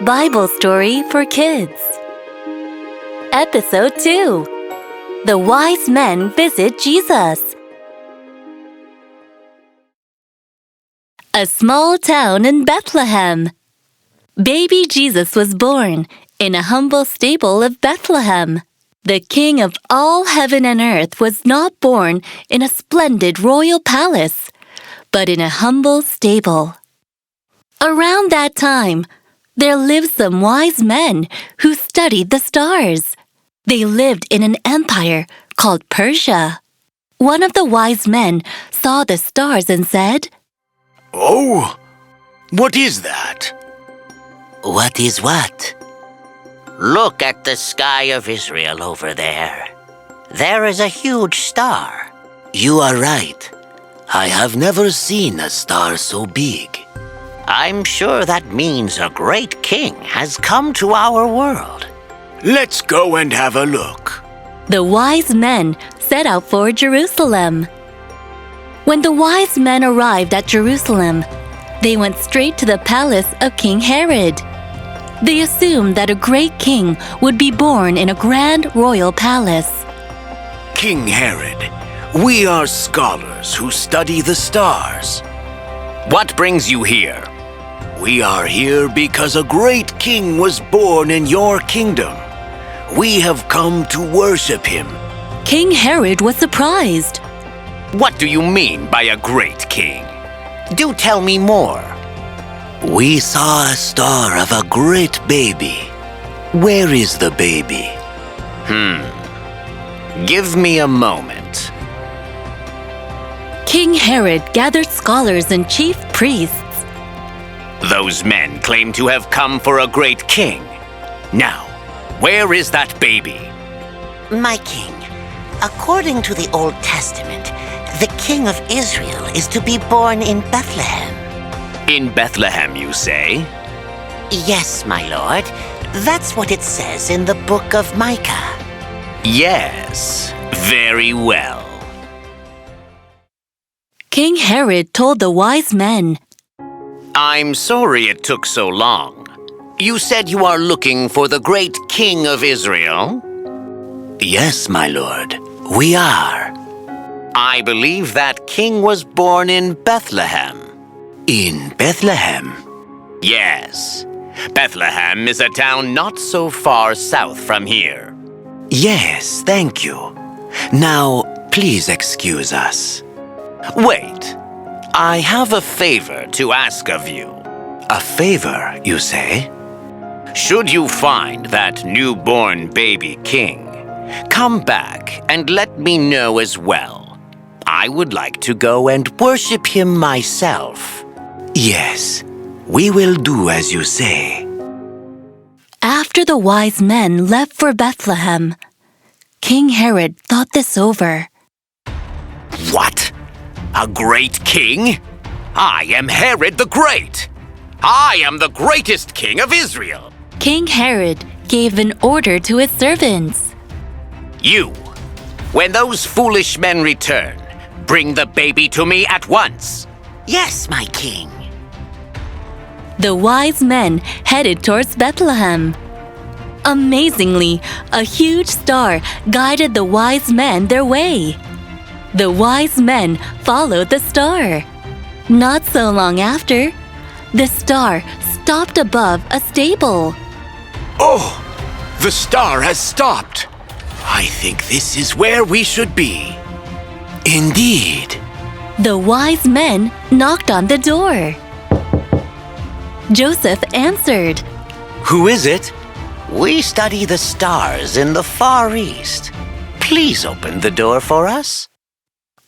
Bible Story for Kids. Episode 2. The Wise Men Visit Jesus. A small town in Bethlehem. Baby Jesus was born in a humble stable of Bethlehem. The King of all heaven and earth was not born in a splendid royal palace, but in a humble stable. Around that time, there lived some wise men who studied the stars. They lived in an empire called Persia. One of the wise men saw the stars and said, "Oh, what is that?" What is what? Look at the sky of Israel over there. There is a huge star. You are right. I have never seen a star so big. I'm sure that means a great king has come to our world. Let's go and have a look. The wise men set out for Jerusalem. When the wise men arrived at Jerusalem, they went straight to the palace of King Herod. They assumed that a great king would be born in a grand royal palace. King Herod, we are scholars who study the stars. What brings you here? We are here because a great king was born in your kingdom. We have come to worship him. King Herod was surprised. What do you mean by a great king? Do tell me more. We saw a star of a great baby. Where is the baby? Give me a moment. King Herod gathered scholars and chief priests. Those men claim to have come for a great king. Now, where is that baby? My king, according to the Old Testament, the King of Israel is to be born in Bethlehem. In Bethlehem, you say? Yes, my lord. That's what it says in the book of Micah. Yes, very well. King Herod told the wise men, I'm sorry it took so long. You said you are looking for the great king of Israel? Yes, my lord, we are. I believe that king was born in Bethlehem. In Bethlehem? Yes. Bethlehem is a town not so far south from here. Yes, thank you. Now, please excuse us. Wait. I have a favor to ask of you. A favor, you say? Should you find that newborn baby king, come back and let me know as well. I would like to go and worship him myself. Yes, we will do as you say. After the wise men left for Bethlehem, King Herod thought this over. What? A great king? I am Herod the Great. I am the greatest king of Israel. King Herod gave an order to his servants. You, when those foolish men return, bring the baby to me at once. Yes, my king. The wise men headed towards Bethlehem. Amazingly, a huge star guided the wise men their way. The wise men followed the star. Not so long after, the star stopped above a stable. Oh, the star has stopped. I think this is where we should be. Indeed. The wise men knocked on the door. Joseph answered, Who is it? We study the stars in the Far East. Please open the door for us.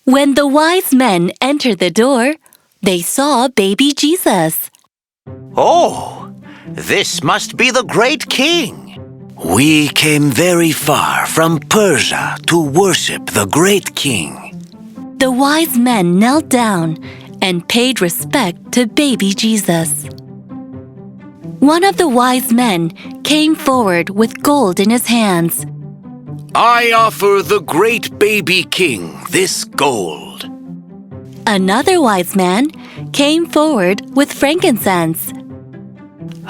When the wise men entered the door, they saw baby Jesus. Oh, this must be the great king. We came very far from Persia to worship the great king. The wise men knelt down and paid respect to baby Jesus. One of the wise men came forward with gold in his hands. I offer the great baby king this gold. Another wise man came forward with frankincense.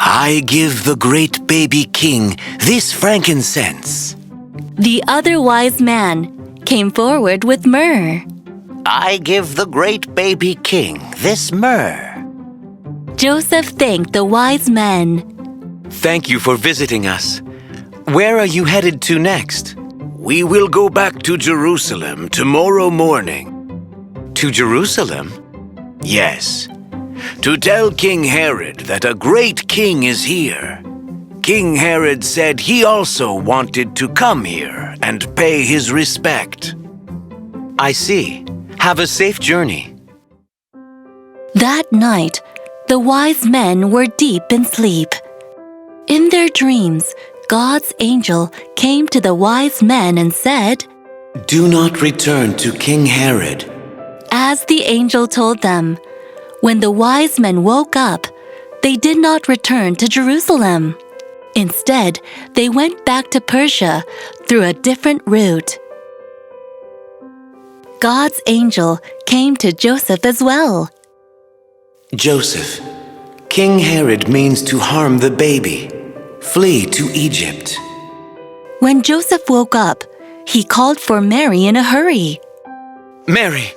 I give the great baby king this frankincense. The other wise man came forward with myrrh. I give the great baby king this myrrh. Joseph thanked the wise men. Thank you for visiting us. Where are you headed to next? We will go back to Jerusalem tomorrow morning. To Jerusalem? Yes, to tell King Herod that a great king is here. King Herod said he also wanted to come here and pay his respect. I see. Have a safe journey. That night, the wise men were deep in sleep. In their dreams, God's angel came to the wise men and said, Do not return to King Herod. as the angel told them. When the wise men woke up, they did not return to Jerusalem. Instead, they went back to Persia through a different route. God's angel came to Joseph as well. Joseph, King Herod means to harm the baby. Flee to Egypt. When Joseph woke up, he called for Mary in a hurry. Mary,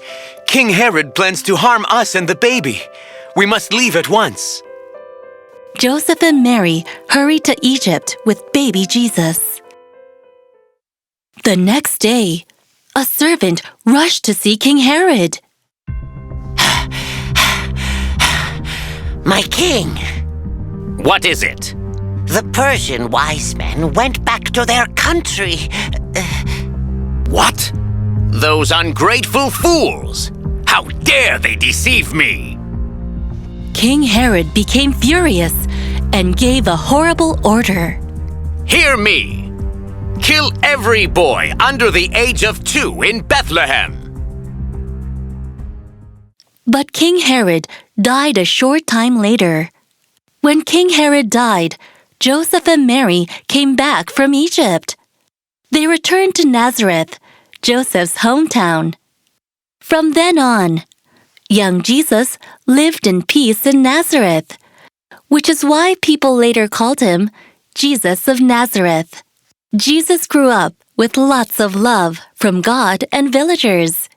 King Herod plans to harm us and the baby. We must leave at once. Joseph and Mary hurried to Egypt with baby Jesus. The next day, a servant rushed to see King Herod. My king, What is it? the Persian wise men went back to their country. What? Those ungrateful fools! How dare they deceive me! King Herod became furious and gave a horrible order. Hear me! Kill every boy under the age of 2 in Bethlehem! But King Herod died a short time later. When King Herod died, Joseph and Mary came back from Egypt. They returned to Nazareth, Joseph's hometown. From then on, young Jesus lived in peace in Nazareth, which is why people later called him Jesus of Nazareth. Jesus grew up with lots of love from God and villagers.